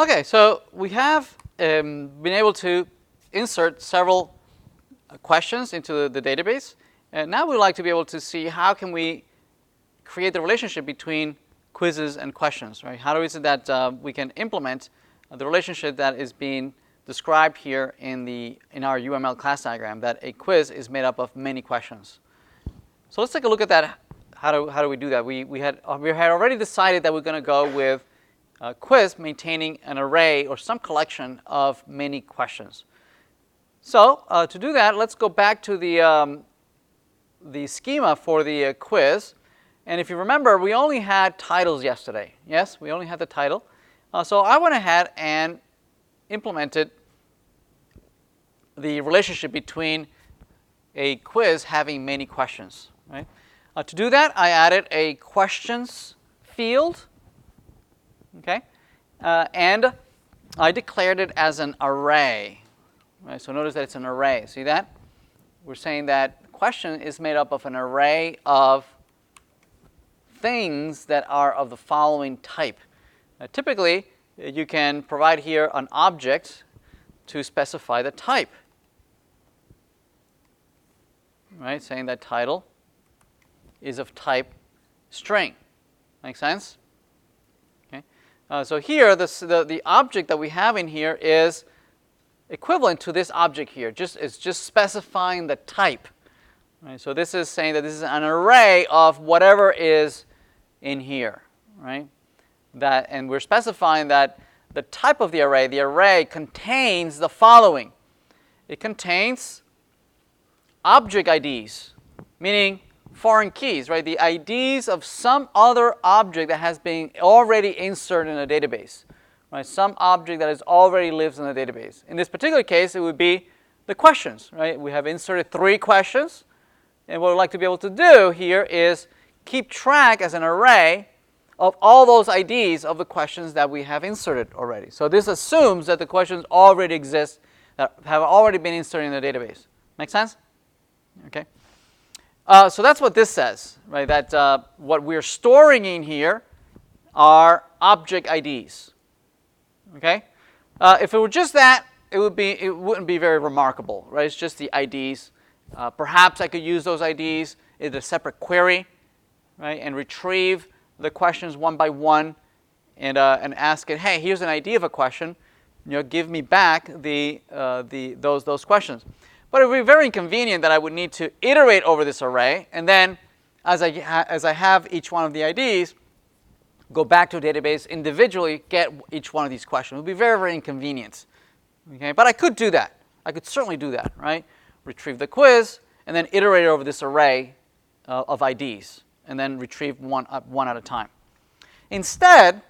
Okay, so we have been able to insert several questions into the database. And now we'd like to be able to see how can we create the relationship between quizzes and questions, right? How is it that we can implement the relationship that is being described here in our UML class diagram, that a quiz is made up of many questions. So let's take a look at that. How do we do that? We had already decided that we're going to go with a quiz maintaining an array or some collection of many questions. So to do that, let's go back to the schema for the quiz. And if you remember, we only had titles yesterday. Yes, we only had the title. So I went ahead and implemented the relationship between a quiz having many questions. Right? To do that, I added a questions field. Okay, and I declared it as an array. Right? So notice that it's an array. See that? We're saying that question is made up of an array of things that are of the following type. Typically, you can provide here an object to specify the type. Right? Saying that title is of type string. Make sense? Okay. So here, the object that we have in here is equivalent to this object here. It's just specifying the type. Right? So this is saying that this is an array of whatever is in here. Right? And we're specifying that the type of the array contains the following. It contains object IDs, meaning foreign keys, right? The IDs of some other object that has been already inserted in a database, right? Some object that is already lives in the database. In this particular case, it would be the questions, right? We have inserted 3 questions, and what we'd like to be able to do here is keep track as an array of all those IDs of the questions that we have inserted already. So this assumes that the questions already exist, that have already been inserted in the database. Make sense? Okay. So that's what this says, right? That what we're storing in here are object IDs. Okay. If it were just that, it wouldn't be very remarkable, right? It's just the IDs. Perhaps I could use those IDs in a separate query, right, and retrieve the questions one by one, and ask it, hey, here's an ID of a question. Give me back those questions. But it would be very inconvenient that I would need to iterate over this array, and then as I have each one of the IDs, go back to a database individually, get each one of these questions. It would be very, very inconvenient. Okay? But I could do that. I could certainly do that, right? Retrieve the quiz, and then iterate over this array of IDs, and then retrieve one at a time. Instead,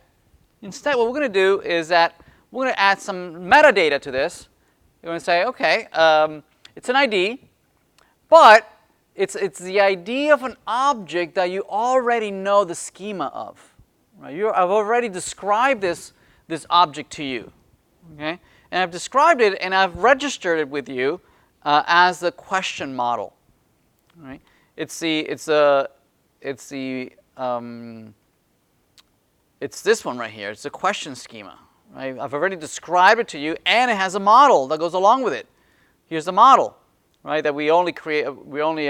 what we're going to do is that we're going to add some metadata to this. We're going to say, okay, it's an ID, but it's the ID of an object that you already know the schema of. Right? I've already described this object to you, okay? And I've described it and I've registered it with you as the question model. Right? It's this one right here. It's the question schema. Right? I've already described it to you, and it has a model that goes along with it. Here's the model, right? That we only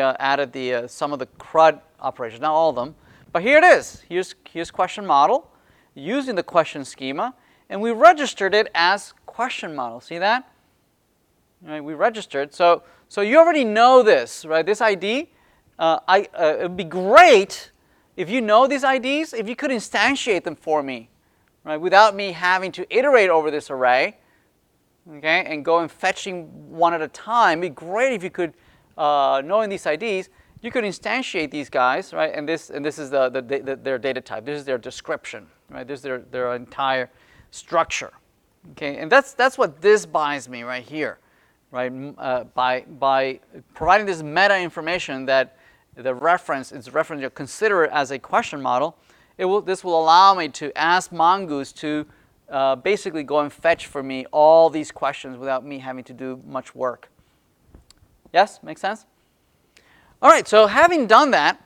added some of the CRUD operations, not all of them, but here it is. Here's question model, using the question schema, and we registered it as question model. See that? Right? We registered. So you already know this, right? This ID. It would be great if you know these IDs, if you could instantiate them for me, right? Without me having to iterate over this array. Okay, and go and fetching one at a time. It'd be great if you could, knowing these IDs, you could instantiate these guys, right? And this is their data type. This is their description, right? This is their entire structure. Okay, and that's what this buys me right here, right? By providing this meta information that you consider it as a question model, this will allow me to ask Mongoose to basically go and fetch for me all these questions without me having to do much work. Yes, makes sense? All right, so having done that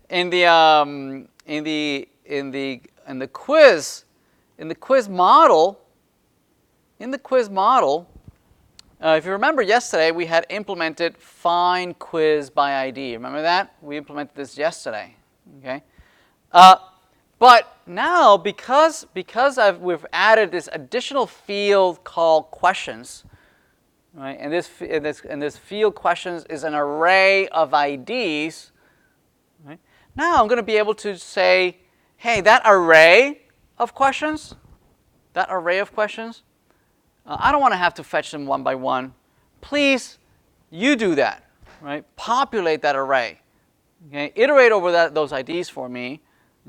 in the quiz in the quiz model, if you remember yesterday, we had implemented find quiz by ID. Remember that? We implemented this yesterday. Okay. But now, because we've added this additional field called questions, right? And this field questions is an array of IDs. Right? Now I'm going to be able to say, hey, that array of questions, I don't want to have to fetch them one by one. Please, you do that, right? Populate that array. Okay? Iterate over those IDs for me.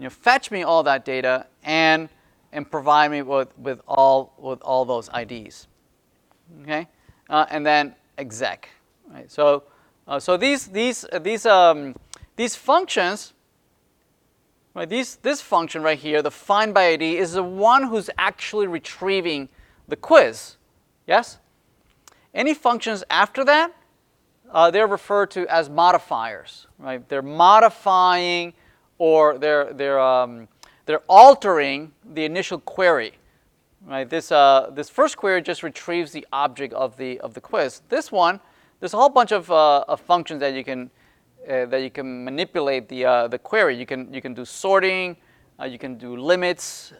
Fetch me all that data and provide me with all those IDs. Okay, and then exec. Right? So these functions. Right? This function right here, the find by ID, is the one who's actually retrieving the quiz. Yes. Any functions after that, they're referred to as modifiers. Right? They're modifying or they're altering the initial query. Right? This first query just retrieves the object of the quiz. This one, there's a whole bunch of functions that you can manipulate the query. You can do sorting. You can do limits.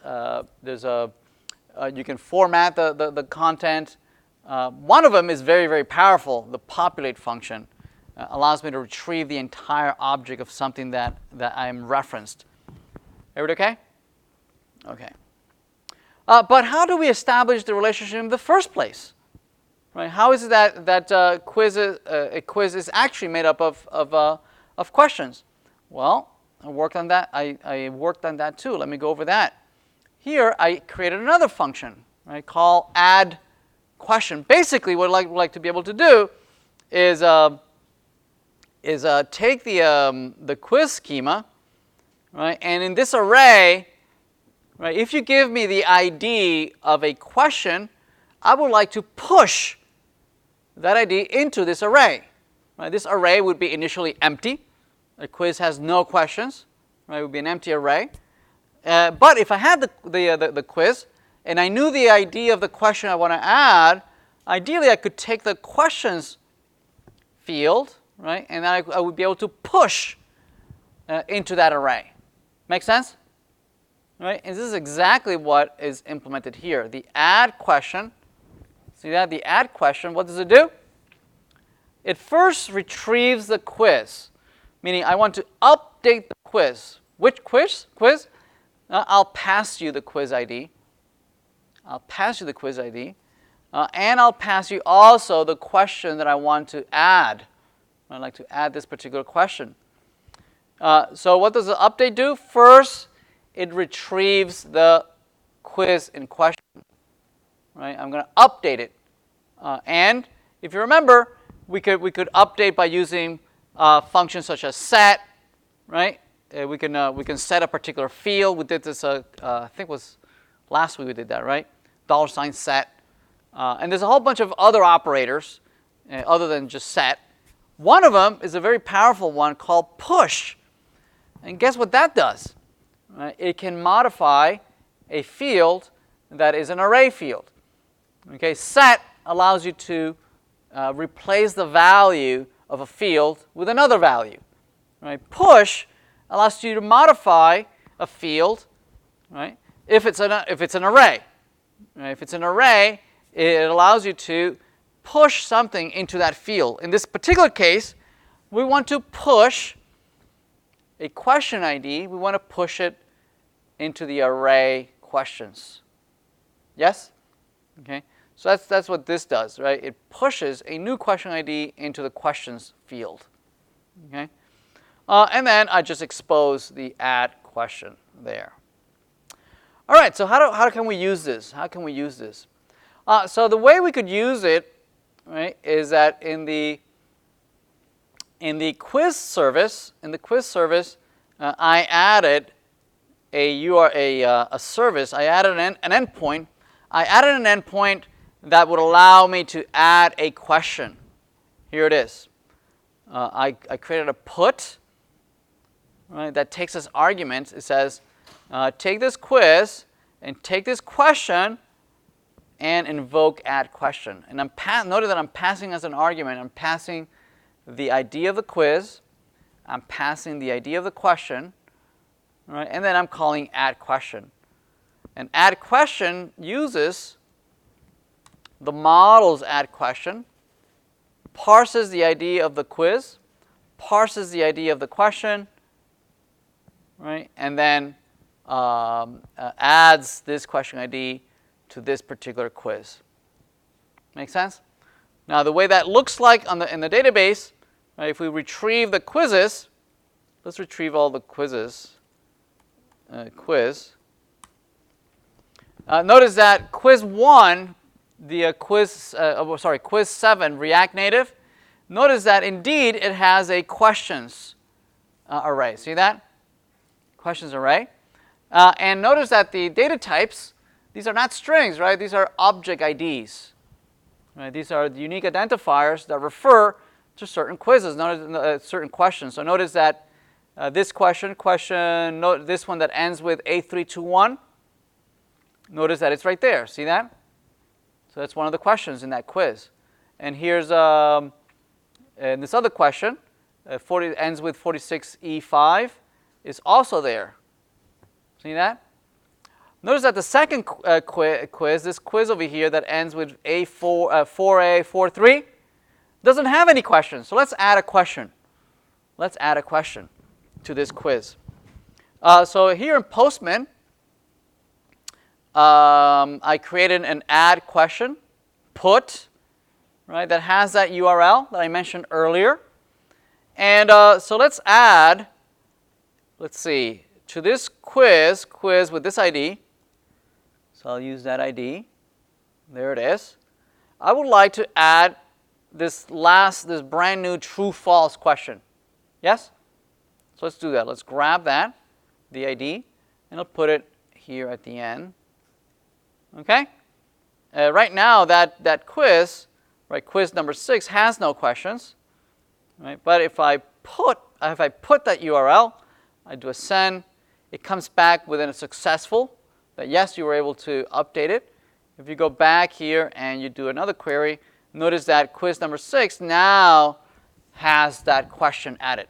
You can format the content. One of them is very, very powerful. The populate function allows me to retrieve the entire object of something that I am referenced. Everybody okay? Okay. But how do we establish the relationship in the first place? Right? How is it that a quiz is actually made up of questions? Well, I worked on that. I worked on that too. Let me go over that. Here, I created another function, right, called add question. Basically, what I'd like to be able to do is take the quiz schema, right, and in this array, right, if you give me the ID of a question, I would like to push that ID into this array. Right? This array would be initially empty. The quiz has no questions. Right? It would be an empty array. But if I had the quiz and I knew the ID of the question I want to add, ideally I could take the questions field, right, and then I would be able to push into that array. Make sense? Right? And this is exactly what is implemented here. The add question. See that? The add question, what does it do? It first retrieves the quiz, meaning I want to update the quiz. Which quiz? I'll pass you the quiz ID. And I'll pass you also the question that I want to add. I'd like to add this particular question. So what does the update do? First, it retrieves the quiz in question. Right? I'm going to update it. And if you remember, we could update by using functions such as set. Right? We can set a particular field. We did this. I think it was last week we did that. Right? $set. And there's a whole bunch of other operators other than just set. One of them is a very powerful one called push. And guess what that does? It can modify a field that is an array field. Okay, set allows you to replace the value of a field with another value. Right? Push allows you to modify a field, right? If it's an array. Right? If it's an array, it allows you to push something into that field. In this particular case, we want to push a question ID. We want to push it into the array questions. Yes? Okay. So that's what this does, right? It pushes a new question ID into the questions field. Okay. And then I just expose the add question there. All right. So how can we use this? So the way we could use it, right, is that in the quiz service, I added a service. I added an endpoint. I added an endpoint that would allow me to add a question. Here it is. I created a put, right, that takes as arguments. It says, take this quiz and take this question and invoke add question. And notice that I'm passing as an argument. I'm passing the ID of the quiz. I'm passing the ID of the question. Right? And then I'm calling add question. And add question uses the model's add question, parses the ID of the quiz, parses the ID of the question, right? And then adds this question ID to this particular quiz. Make sense? Now, the way that looks like in the database, right, if we retrieve the quizzes, let's retrieve all the quizzes. Notice that quiz 1, the quiz 7, React Native. Notice that indeed it has a questions array. See that? Questions array. And notice that the data types, these are not strings, right? These are object IDs. Right? These are the unique identifiers that refer to certain quizzes, certain questions. So notice that this question, this one that ends with A321, notice that it's right there. See that? So that's one of the questions in that quiz. And here's and this other question, ends with 46E5, is also there. See that? Notice that the second quiz, this quiz over here that ends with A4A43, doesn't have any questions. So let's add a question. Let's add a question to this quiz. So here in Postman, I created an add question, put, right, that has that URL that I mentioned earlier. And so let's add, let's see, to this quiz with this ID. So I'll use that ID. There it is. I would like to add this brand new true-false question. Yes? So let's do that. Let's grab that, the ID, and I'll put it here at the end. Okay? Right now, that quiz, right, quiz number 6 has no questions. Right? But if I put that URL, I do a send, it comes back within a successful, that yes, you were able to update it. If you go back here and you do another query, notice that quiz number 6 now has that question added.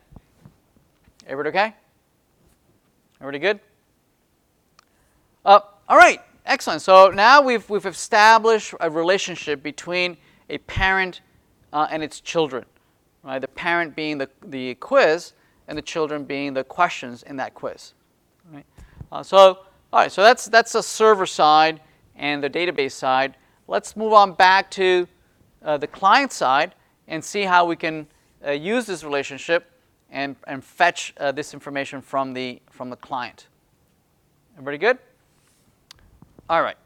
Everybody okay? Everybody good? All right, excellent. So now we've established a relationship between a parent and its children. Right? The parent being the quiz and the children being the questions in that quiz. Right? All right, so that's the server side and the database side. Let's move on back to the client side and see how we can use this relationship and fetch this information from the client. Everybody good? All right.